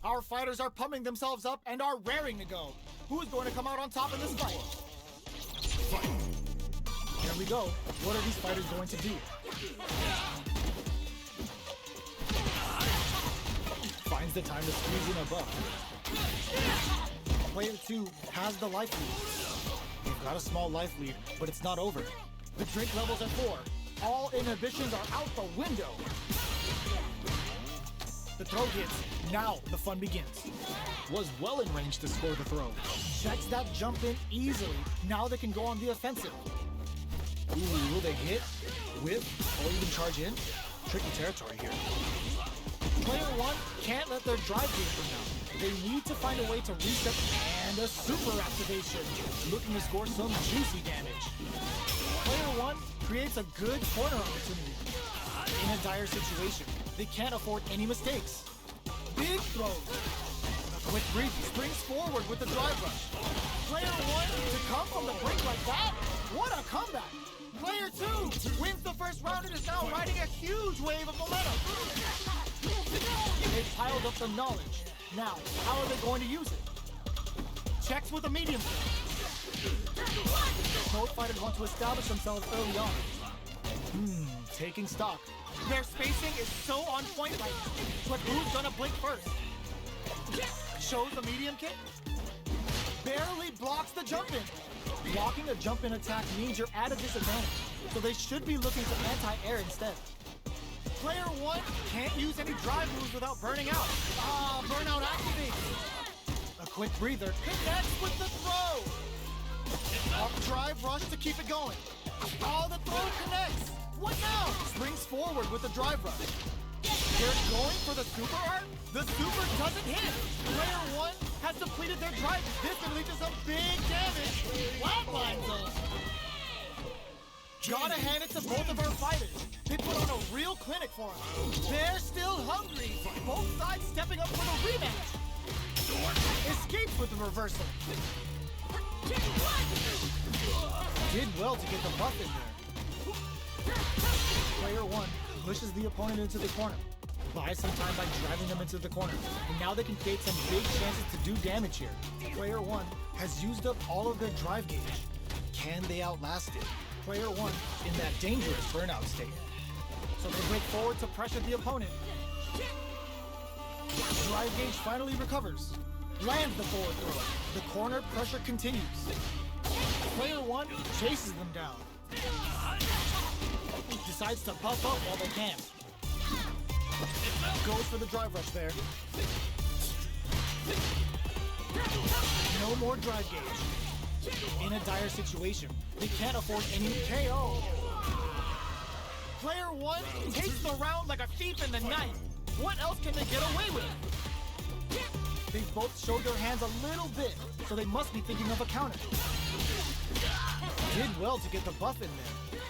Our fighters are pumping themselves up and are raring to go. Who is going to come out on top in this fight? Here we go. What are these fighters going to do? Finds the time to squeeze in a buff. Player 2 has the life lead. They've got a small life lead, but it's not over. The drink levels are 4. All inhibitions are out the window. The throw hits. Now the fun begins. Was well in range to score the throw. Checks that jump in easily. Now they can go on the offensive. Ooh, will they hit, whip, or even charge in? Tricky territory here. Player 1 can't let their drive gauge run out. They need to find a way to reset, and a super activation. Looking to score some juicy damage. Player 1 creates a good corner opportunity. In a dire situation, they can't afford any mistakes. Big throws. A quick breathe springs forward with the drive rush. Player 1 to come from the brink like that? What a comeback! Player 2 wins the first round and is now riding a huge wave of momentum. They've piled up the knowledge. Now, how are they going to use it? Checks with a medium. Both fighters want to establish themselves early on. Taking stock. Their spacing is so on point right now. But who's gonna blink first? Shows the medium kick. Barely blocks the jump in. Blocking a jump in attack means you're at a disadvantage. So they should be looking to anti-air instead. Player 1 can't use any drive moves without burning out. Burnout activates. A quick breather connects with the throw. Up drive rush to keep it going. The throw connects. What now? Springs forward with the drive rush. They're going for the super art. The super doesn't hit. Player 1 has depleted their drive. This can lead to some big damage. Flatline zone. Gotta hand it to both of our fighters. They put on a real clinic for them. They're still hungry. Both sides stepping up for the rematch. Escapes with the reversal. Did well to get the buff in there. Player 1 pushes the opponent into the corner. Buys some time by driving them into the corner. And now they can create some big chances to do damage here. Player 1 has used up all of their drive gauge. Can they outlast it? Player 1 in that dangerous burnout state. So they break forward to pressure the opponent. Drive gauge finally recovers. Lands the forward throw. The corner pressure continues. Player 1 chases them down. Decides to buff up while they can. Goes for the drive rush there. No more drive gauge. In a dire situation, they can't afford any KO. Player 1 takes the round like a thief in the night. What else can they get away with? They've both showed their hands a little bit, so they must be thinking of a counter. Did well to get the buff in there.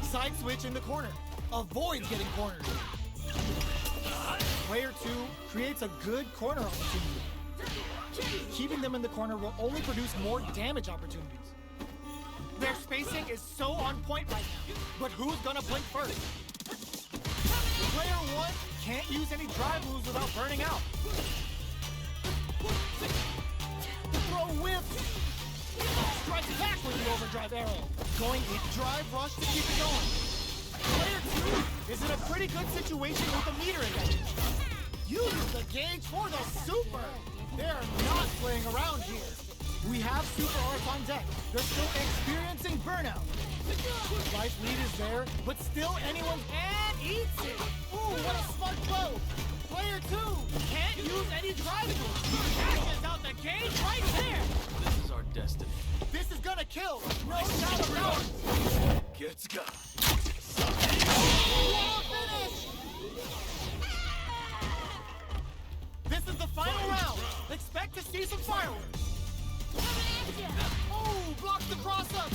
Side switch in the corner. Avoids getting cornered. Player 2 creates a good corner opportunity. Keeping them in the corner will only produce more damage opportunities. Their spacing is so on point right now. But who's gonna blink first? Player 1 can't use any drive moves without burning out. The throw whips. Strikes back with the overdrive arrow. Going in drive rush to keep it going. Player 2 is in a pretty good situation with the meter advantage. Uses the gauge for the super. They're not playing around here. We have super arts on deck. They're still experiencing burnout. Life lead is there, but still anyone and eats it. Ooh, what a smart blow. Player 2 can't use any drive moves. Cashes out the gauge right there. This is our destiny. This is gonna kill. No doubt about it. Gets got. What a finish! This is the final round. Expect to see some fireworks. Oh, blocks the cross-up.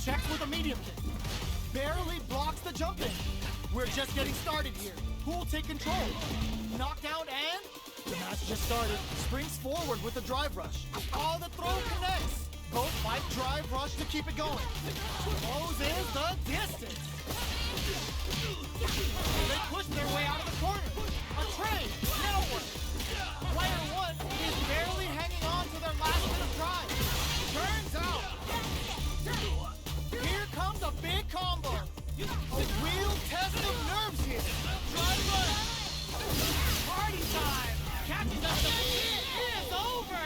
Checks with a medium kick. Barely blocks the jump in. We're just getting started here. Who will take control? Knockdown and... The match just started. Springs forward with the drive rush. The throw connects. Both fight drive rush to keep it going. Closes the distance. They push their way out of the corner. A trade, network. Player one is barely hanging on to their last bit of drive. Turns out. Here comes a big combo. A real test of nerves here. Drive rush. Party time. Catches up the lead. It is over.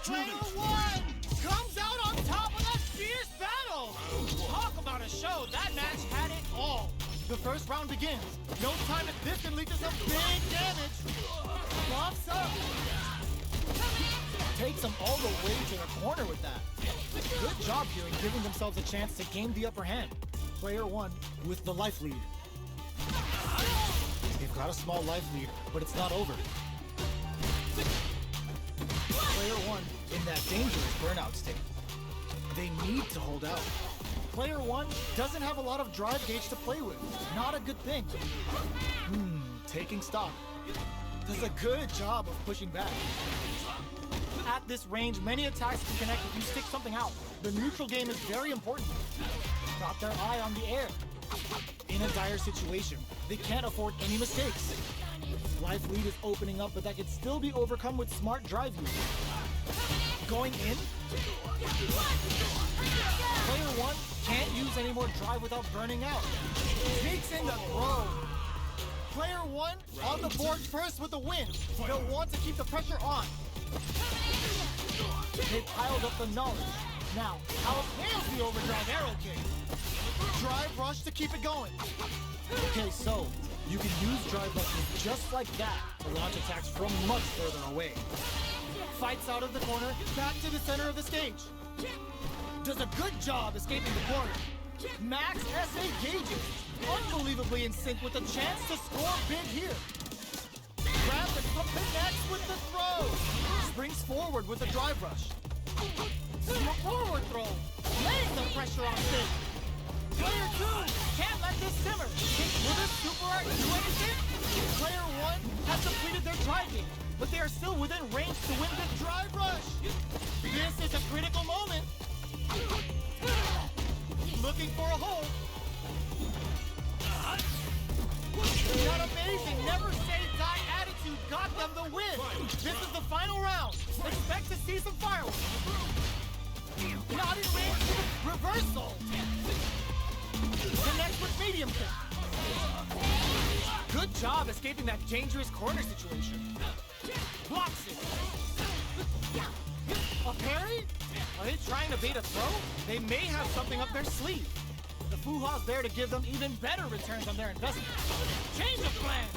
Player one comes out on top of a fierce battle. Talk about a show. That match had it all. The first round begins. No time at this can lead to some big damage. Buffs up. Takes them all the way to the corner with that. Good job here in giving themselves a chance to gain the upper hand. Player one with the life lead. They've got a small life lead, but it's not over. Player one in that dangerous burnout state. They need to hold out. Player one doesn't have a lot of drive gauge to play with. Not a good thing. Taking stock. Does a good job of pushing back. At this range, many attacks can connect if you stick something out. The neutral game is very important. Got their eye on the air. In a dire situation, they can't afford any mistakes. Life lead is opening up, but that can still be overcome with smart drive use. Going in? Player one can't use any more drive without burning out. Takes in the throw. Player one on the board first with the win. They'll want to keep the pressure on. They piled up the knowledge. Now, outnails the overdrive arrow kick. Drive rush to keep it going. Okay, so you can use drive rushes just like that to launch attacks from much further away. Fights out of the corner, back to the center of the stage. Does a good job escaping the corner. Max SA gauges. Unbelievably in sync with a chance to score big here. Grabs and connects with the throw. Springs forward with a drive rush. Forward throw. Laying the pressure on stage. Player two can't let this simmer. Will this super art do anything? Player one has completed their drive game, but they are still within range to win the drive rush. This is a critical moment. Looking for a hole. That amazing never say die attitude got them the win. This is the final round. Expect to see some fireworks. Not in range to the reversal. Connects with medium kick. Good job escaping that dangerous corner situation. Blocks it. A parry? Are they trying to bait a throw? They may have something up their sleeve. The Fuha's there to give them even better returns on their investment. Change of plan!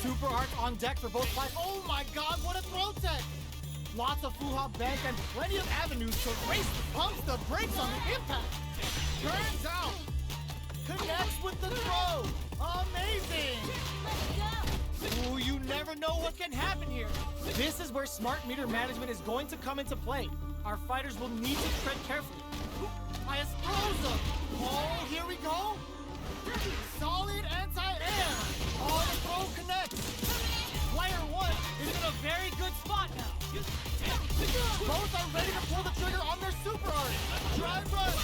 Super art on deck for both fights. Oh my god, what a throw tech! Lots of Fuha bank and plenty of avenues to race the pumps the brakes on the impact. Turns out, connects with the throw. Amazing! Ooh, you never know what can happen here. This is where smart meter management is going to come into play. Our fighters will need to tread carefully. Maestrosa! Oh, here we go! Solid anti-air! Oh, the throw connects! Player one is in a very good spot now. Both are ready to pull the trigger on their super art. Drive rush!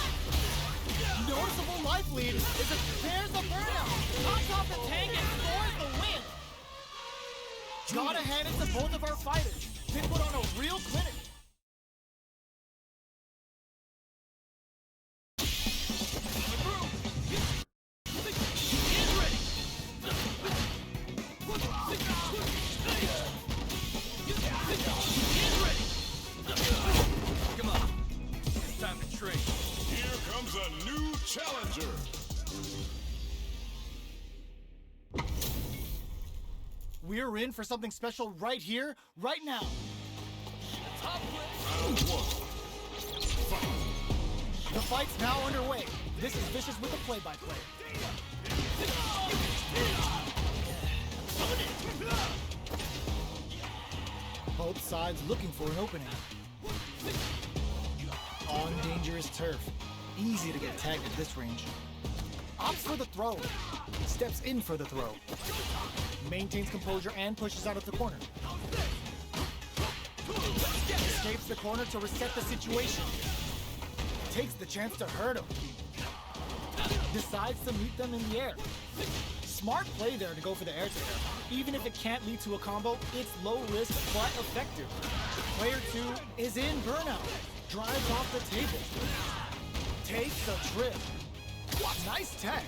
Noticeable life lead is it there's the burnout. Pops off the tank and scores the win. Gotta hand it to both of our fighters. They put on a real clinic. Come on. It's time to trade. Here comes a new challenger. We're in for something special right here, right now. Round one. Fight. The fight's now underway. This is Vicious with the play-by-play. Both sides looking for an opening. On dangerous turf. Easy to get tagged at this range. Opts for the throw. Steps in for the throw. Maintains composure and pushes out of the corner. Escapes the corner to reset the situation. Takes the chance to hurt him. Decides to meet them in the air. Smart play there to go for the air-to-air. Even if it can't lead to a combo, it's low risk but effective. Player 2 is in burnout. Drives off the table. Takes a trip. Nice tech.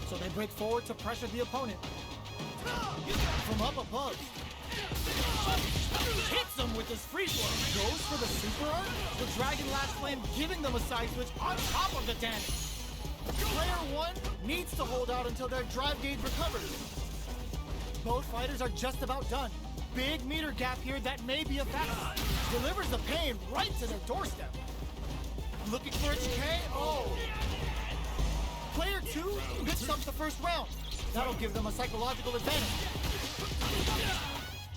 So they break forward to pressure the opponent. From up above. Hits him with his free throw. Goes for the super art. The Dragon Last Flame giving them a side switch on top of the damage. Player 1 needs to hold out until their drive gauge recovers. Both fighters are just about done. Big meter gap here that may be a factor. Delivers the pain right to their doorstep. Looking for a KO. Player 2 picks up the first round. That'll give them a psychological advantage.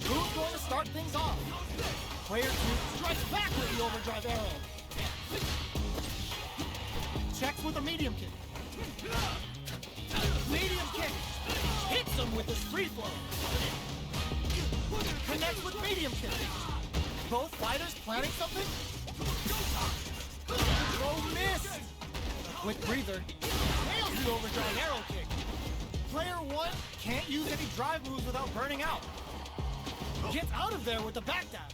Who's going to start things off? Player 2 strikes back with the overdrive arrow. Checks with a medium kick. Medium kick. Hits him with his free throw. Connects with medium kick. Both fighters planning something? Throw missed. With breather, nails the overdrive arrow kick. Player 1 can't use any drive moves without burning out. Gets out of there with the backdash.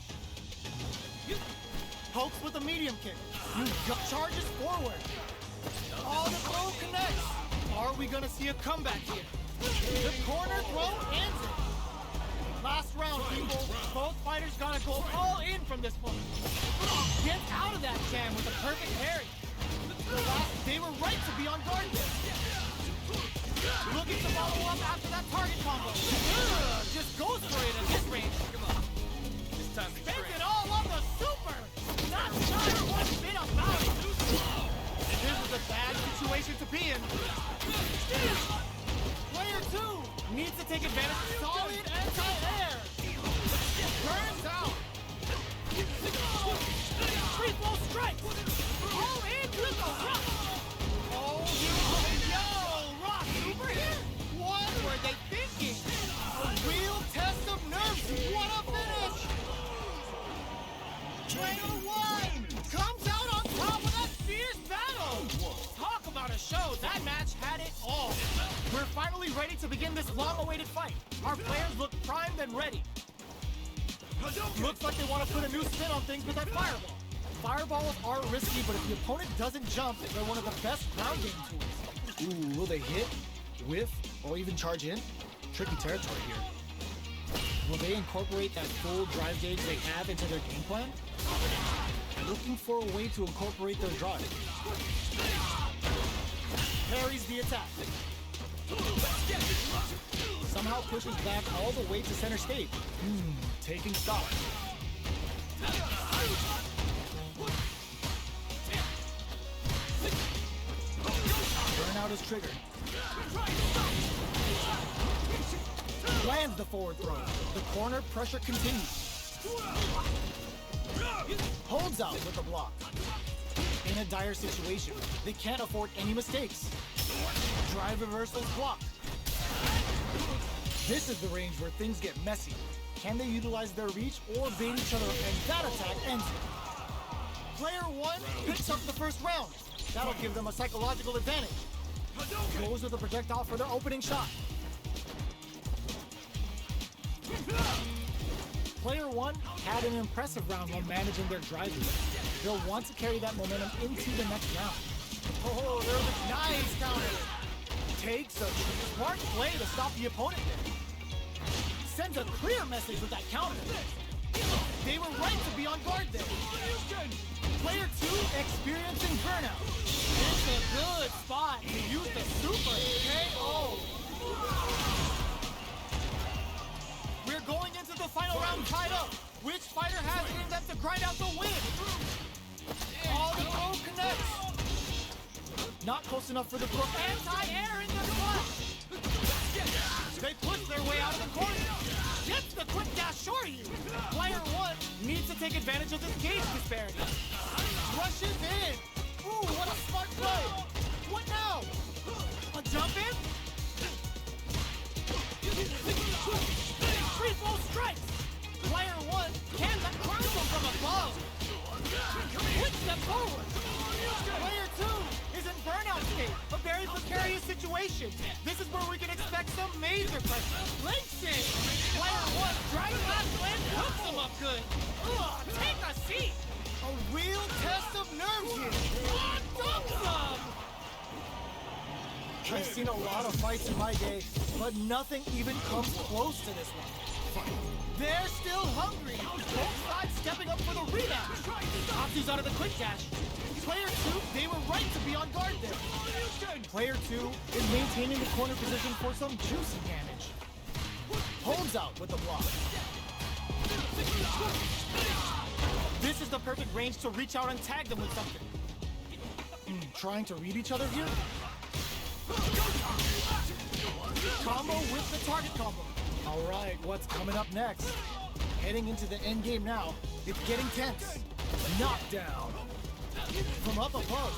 Pokes with a medium kick. Charges forward. Oh, the throw connects. Are we gonna see a comeback here? The corner throw ends it. Last round, people. Both fighters gotta go all in from this one. Gets out of that jam with a perfect parry. They were right to be on guard there. Looking to follow up after that target combo. Just goes for it at this range. Come on. It's time to Spends train. it all on the super. Not shy one bit about it. This is a bad situation to be in. Player 2 needs to take advantage of solid anti-air. Burns out. Free throw strikes. All in with the rock. Oh, yo, rock super here? What were they thinking? A real test of nerves. What a finish. Player 1 comes out on top of that fierce battle. Talk about a show. That match had it all. We're finally ready to begin this long-awaited fight. Our players look primed and ready. Looks like they want to put a new spin on things with that fireball. Fireballs are risky, but if the opponent doesn't jump, they're one of the best ground game tools. Ooh, will they hit, whiff, or even charge in? Tricky territory here. Will they incorporate that full drive gauge they have into their game plan? Looking for a way to incorporate their drive. Parries the attack. Somehow pushes back all the way to center stage. Taking stock. Burnout is triggered. Lands the forward throw. The corner pressure continues. Holds out with the block. In a dire situation, they can't afford any mistakes. Drive reversals blocked. This is the range where things get messy. Can they utilize their reach or bait each other, and that attack ends it. Player 1 picks up the first round. That'll give them a psychological advantage. Goes with a projectile for their opening shot. Player 1 had an impressive round while managing their drive lead. They'll want to carry that momentum into the next round. Oh, there's a nice counter. Takes a smart play to stop the opponent there. Sends a clear message with that counter. They were right to be on guard there. Player 2 experiencing burnout. It's a good spot to use the super KO. We're going into the final round tied up. Which fighter has it in them to grind out the win? All the throw connects. Not close enough for the throw. Anti-air in the clutch. They push their way out of the corner. Gets the quick dash short of you. Player 1 needs to take advantage of this gauge disparity. Rushes in. Ooh, what a smart play. What now? A jump in? Free throw strikes. Player 1 can situation. This is where we can expect some major pressure. Lynching! Player 1 driving last win hooks him up good. Ugh, take a seat! A real test of nerves here. Dunks him! I've seen a lot of fights in my day, but nothing even comes close to this one. They're still hungry. Both sides stepping up for the rematch. Topsy's out of the quick dash. Player 2, they were right to be on guard there. Player 2 is maintaining the corner position for some juicy damage. Holds out with the block. This is the perfect range to reach out and tag them with something. Trying to read each other here? Combo with the target combo. All right, what's coming up next? Heading into the end game now. It's getting tense. Knockdown. From up above.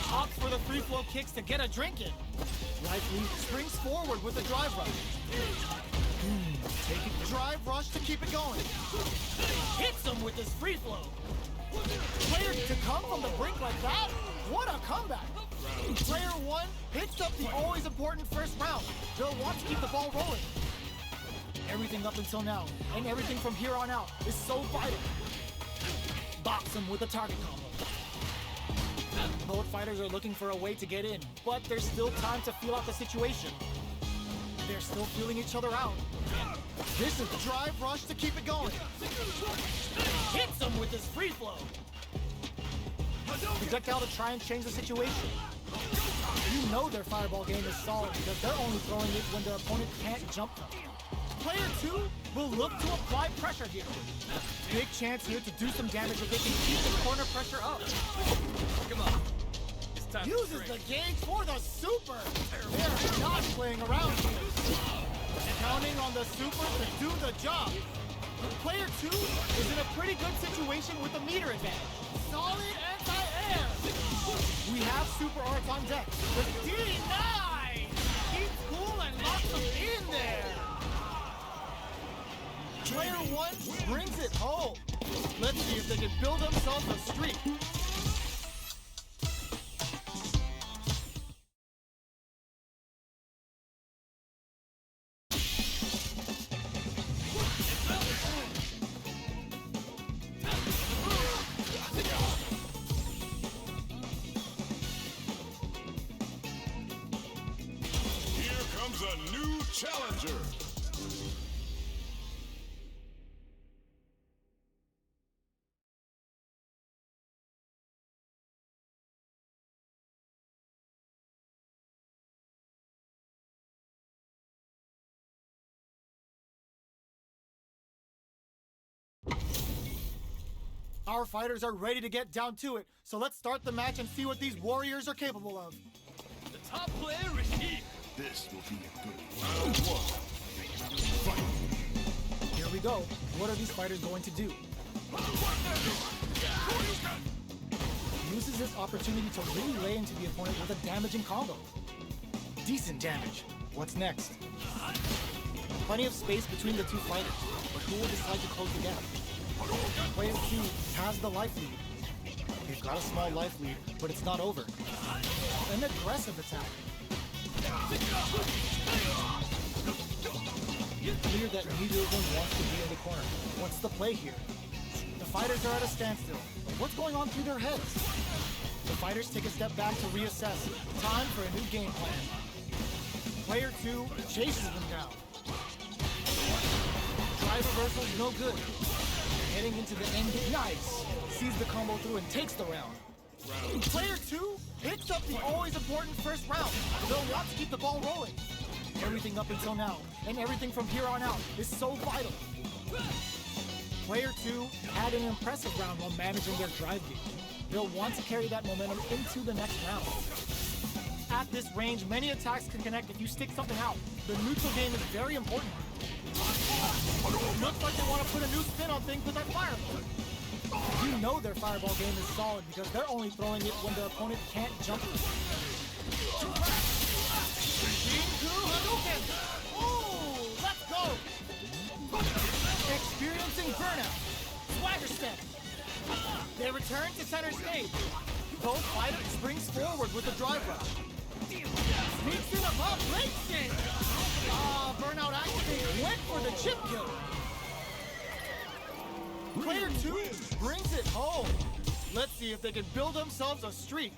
Opts for the free flow kicks to get a drink in. Lively springs forward with a drive rush. Taking the drive rush to keep it going. Hits him with his free flow. Player to come from the brink like that? What a comeback! Player 1 picks up the always important first round. They'll want to keep the ball rolling. Everything up until now, and everything from here on out, is so vital. Box him with a target combo. Both fighters are looking for a way to get in, but there's still time to feel out the situation. They're still feeling each other out. This is the drive rush to keep it going. Hits him with his free flow. Projectile to try and change the situation. You know their fireball game is solid because they're only throwing it when their opponent can't jump them. Player 2 will look to apply pressure here. Big chance here to do some damage if they can keep the corner pressure up. Come on. It's time Uses to the gauge for the super. They're not playing around here. Counting on the super to do the job. Player 2 is in a pretty good situation with the meter advantage. Solid anti-air. We have super arts on deck. The D9 keeps cool and locks them in there. Player 1 brings it home. Let's see if they can build themselves a streak. Here comes a new challenger. Our fighters are ready to get down to it, so let's start the match and see what these warriors are capable of. The top player is here. This will be a good round 1. Fight. Here we go. What are these fighters going to do? Uses this opportunity to really lay into the opponent with a damaging combo. Decent damage. What's next? Plenty of space between the two fighters, but who will decide to close the gap? Player 2 has the life lead. They've got a small life lead, but it's not over. An aggressive attack. It's clear that neither of them wants to be in the corner. What's the play here? The fighters are at a standstill. What's going on through their heads? The fighters take a step back to reassess. Time for a new game plan. Player 2 chases them down. Drive reversal's no good. Heading into the end. Nice! Sees the combo through and takes the round. Player 2 picks up the always important first round. They'll want to keep the ball rolling. Everything up until now, and everything from here on out, is so vital. Player 2 had an impressive round while managing their drive gauge. They'll want to carry that momentum into the next round. At this range, many attacks can connect if you stick something out. The neutral game is very important. Looks like they want to put a new spin on things with that fireball. You know their fireball game is solid because they're only throwing it when their opponent can't jump it. Ooh, let's go! Experiencing burnout. Swagger step. They return to center stage. Both fighters springs forward with a drive rush. Sneaks in above, breaks it! Burnout Activate went for the chip kill. Player 2 brings it home. Let's see if they can build themselves a streak.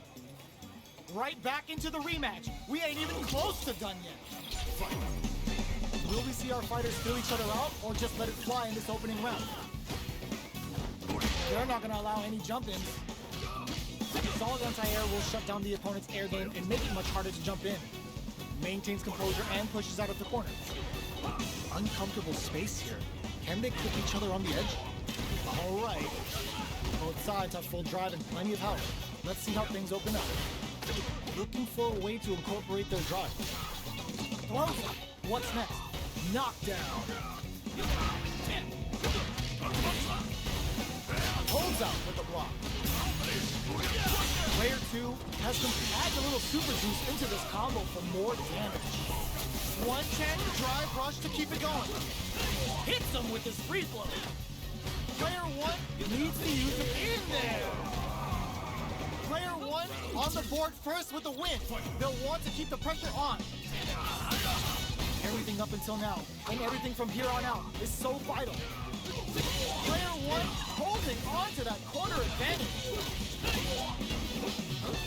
Right back into the rematch. We ain't even close to done yet. Will we see our fighters fill each other out or just let it fly in this opening round? They're not going to allow any jump-ins. Solid anti-air will shut down the opponent's air game and make it much harder to jump in. Maintains composure and pushes out of the corner. Uncomfortable space here. Can they clip each other on the edge? All right. Both sides have full drive and plenty of health. Let's see how things open up. Looking for a way to incorporate their drive. Throws it. What's next? Knockdown. Holds out with the block. Player 2 adds a little super juice into this combo for more damage. One chance drive rush to keep it going. Hits him with his free flow. Player 1 needs to use it in there. Player 1 on the board first with the win. They'll want to keep the pressure on. Everything up until now, and everything from here on out, is so vital. Player 1 holding on to that corner advantage.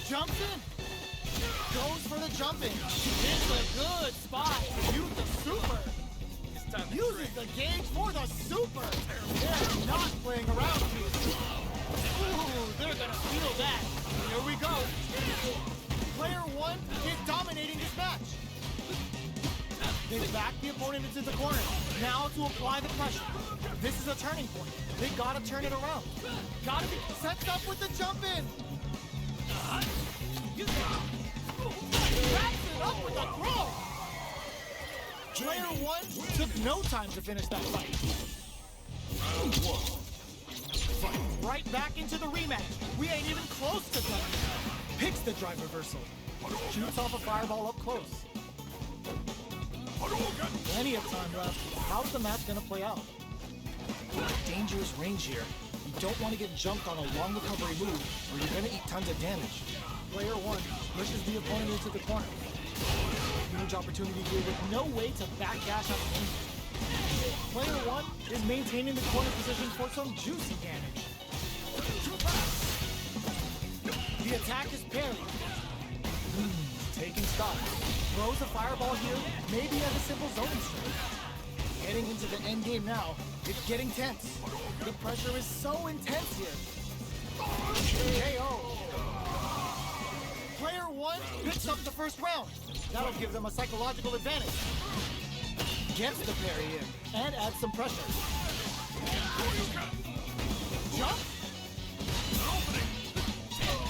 Jumps in. Goes for the jump in. It's a good spot to use the super. Uses the gauge for the super. They're not playing around here. Ooh, they're gonna feel that. Here we go. Player 1 is dominating this match. They back the opponent into the corner. Now to apply the pressure. This is a turning point. They gotta turn it around. Gotta be set up with the jump in. Wraps it up with a throw. Player 1 took no time to finish that fight. Right back into the rematch. We ain't even close to done. Picks the drive reversal. Shoots off a fireball up close. Plenty of time left. How's the match gonna play out? Dangerous range here. You don't want to get jumped on a long recovery move, or you're gonna eat tons of damage. Player 1 pushes the opponent into the corner. Huge opportunity here with no way to backdash out of danger. Player 1 is maintaining the corner position for some juicy damage. The attack is parried. Taking stock. Throws a fireball here, maybe as a simple zoning strike. Getting into the end game now, it's getting tense. The pressure is so intense here. KO. Player 1 picks up the first round. That'll give them a psychological advantage. Gets the parry in and adds some pressure. Jump.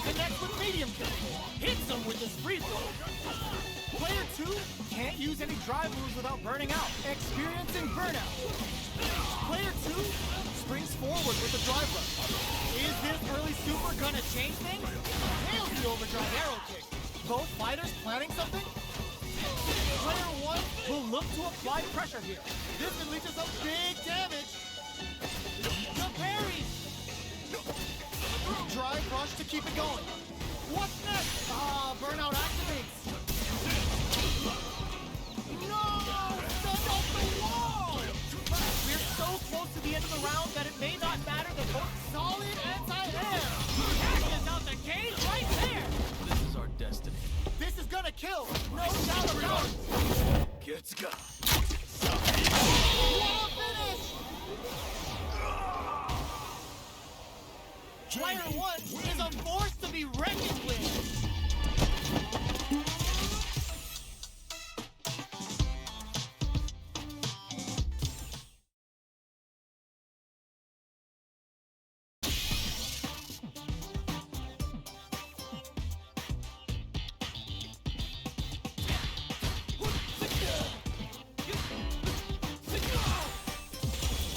Connects with medium kick. Hits him with his free throw. Player 2 can't use any drive moves without burning out. Experiencing burnout. Player 2 springs forward with the drive rush. Is this early super gonna change things? Nails the overdrive arrow kick. Both fighters planning something? Player 1 will look to apply pressure here. This could lead to some big damage. The parry. Drive rush to keep it going. What's next? Burnout activates. No! Send off the wall! We're so close to the end of the round that it may not matter. They're both solid anti-air. Catches out the cage right there. This is our destiny. This is gonna kill. No doubt about it. Let's go. What a finish! Player 1 is a force to be reckoned with.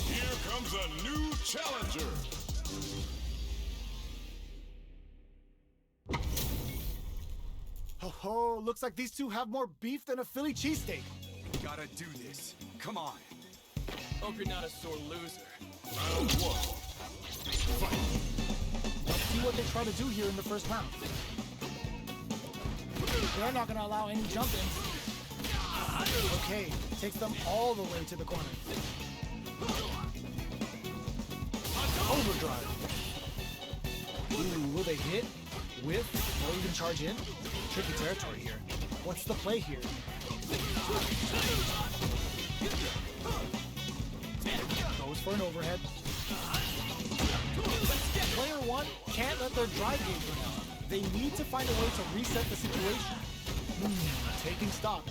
Here comes a new challenger. Oh, looks like these two have more beef than a Philly cheesesteak. Gotta do this. Come on. Hope you're not a sore loser. Round 1. Fight. Let's see what they try to do here in the first round. They're not going to allow any jump-ins. Okay, takes them all the way to the corner. Overdrive. Ooh, will they hit, whiff, or even charge in? Tricky territory here. What's the play here? Goes for an overhead. Player one can't let their drive gauge run out. They need to find a way to reset the situation. Taking stock.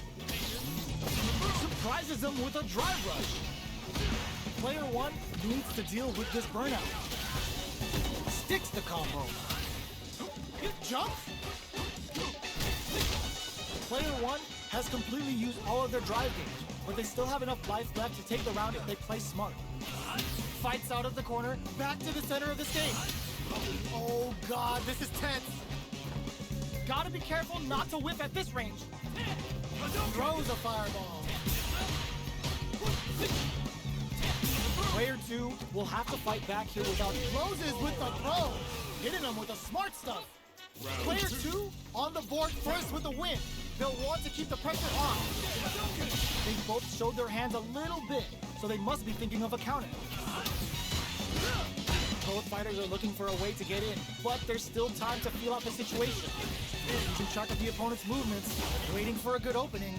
Surprises them with a drive rush. Player one needs to deal with this burnout. Sticks the combo. Jumps. Player one has completely used all of their drive gauge, but they still have enough life left to take the round if they play smart. Fights out of the corner, back to the center of the stage. Oh god, this is tense. Gotta be careful not to whip at this range. Throws a fireball. Player two will have to fight back here without closes with the throw. Hitting them with the smart stuff. Player two on the board first with the win. They'll want to keep the pressure on. They both showed their hands a little bit, so they must be thinking of a counter. Both fighters are looking for a way to get in, but there's still time to feel out the situation. Keeping track of the opponent's movements, waiting for a good opening.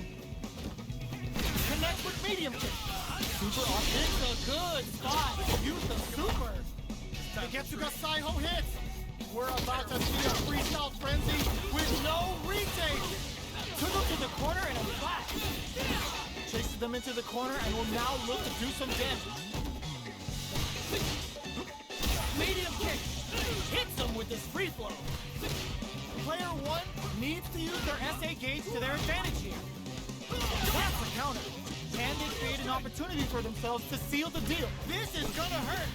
Connects with medium kick. Super off. It's a good spot. Use the super. The Getsuga Saiho hits. We're about to see a freestyle frenzy with no retake. Took him to the corner and a flash. Chases them into the corner and will now look to do some damage. Medium kick. Hits them with this free flow. Player one needs to use their SA gauge to their advantage here. That's a counter. Can they create an opportunity for themselves to seal the deal? This is gonna hurt.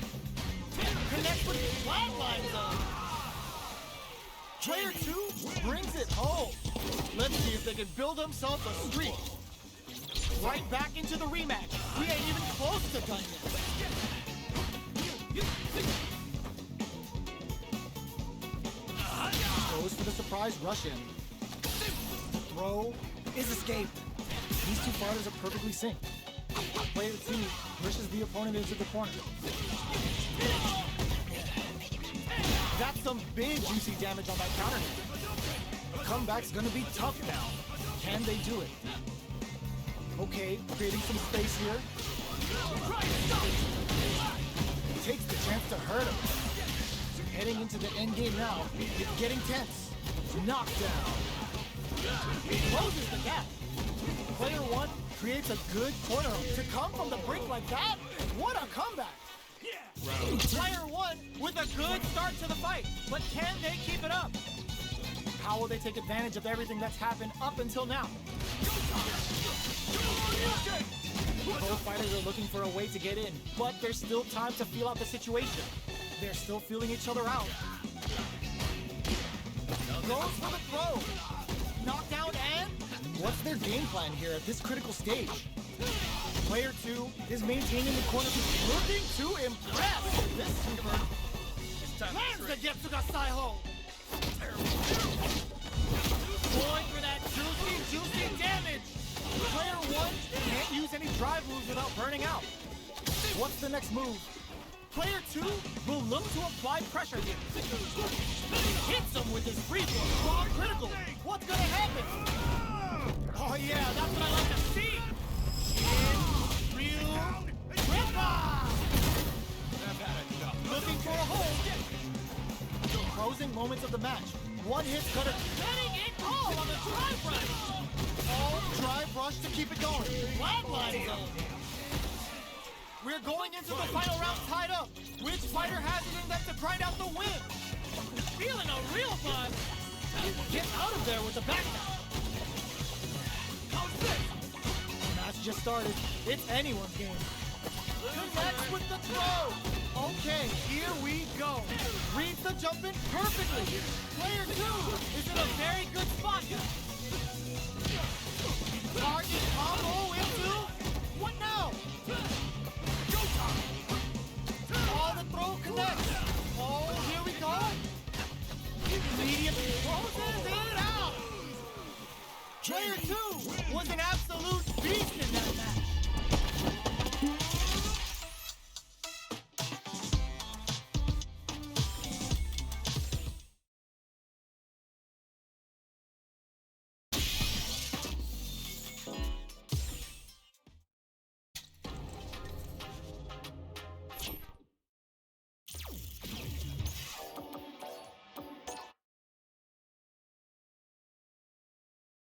Connects with flatline zone. Player two brings it home. Let's see if they can build themselves a streak. Right back into the rematch. We ain't even close to done yet. Goes for the surprise rush in. The throw is escaped. These two fighters are perfectly synced. Player two pushes the opponent into the corner. That's some big juicy damage on that counter hit. The comeback's gonna be tough now. Can they do it? Okay, creating some space here. Takes the chance to hurt him. Heading into the end game now. It's getting tense. Knockdown. Closes the gap. Player one creates a good corner. To come from the brink like that, what a comeback. Player one with a good start to the fight, but can they keep it up? How will they take advantage of everything that's happened up until now? Both fighters are looking for a way to get in, but there's still time to feel out the situation. They're still feeling each other out. Goes for the throw. Knockdown and... What's their game plan here at this critical stage? Player two is maintaining the corner, looking to impress. This super lands the Getsuga Saiho. Going for that juicy damage. Player one can't use any drive moves without burning out. What's the next move? Player two will look to apply pressure here. Hits him with his free throw. Wrong critical. What's gonna happen? Oh yeah, that's what I like to see. Looking for a hold. Closing moments of the match. One hit's gonna getting it all on the drive rush. Oh, drive rush to keep it going. Flatline zone. We're going into the final round tied up. Which fighter has it in them to grind out the win? Feeling a real buzz. Get out of there with the back now. Match just started. It's anyone's game. Connects with the throw. Okay, here we go. Reads the jump in perfectly. Player two is in a very good spot. Target combo into what now? Oh, the throw connects. Oh, here we go. Medium closes it out. Player 2 was an absolute beast in that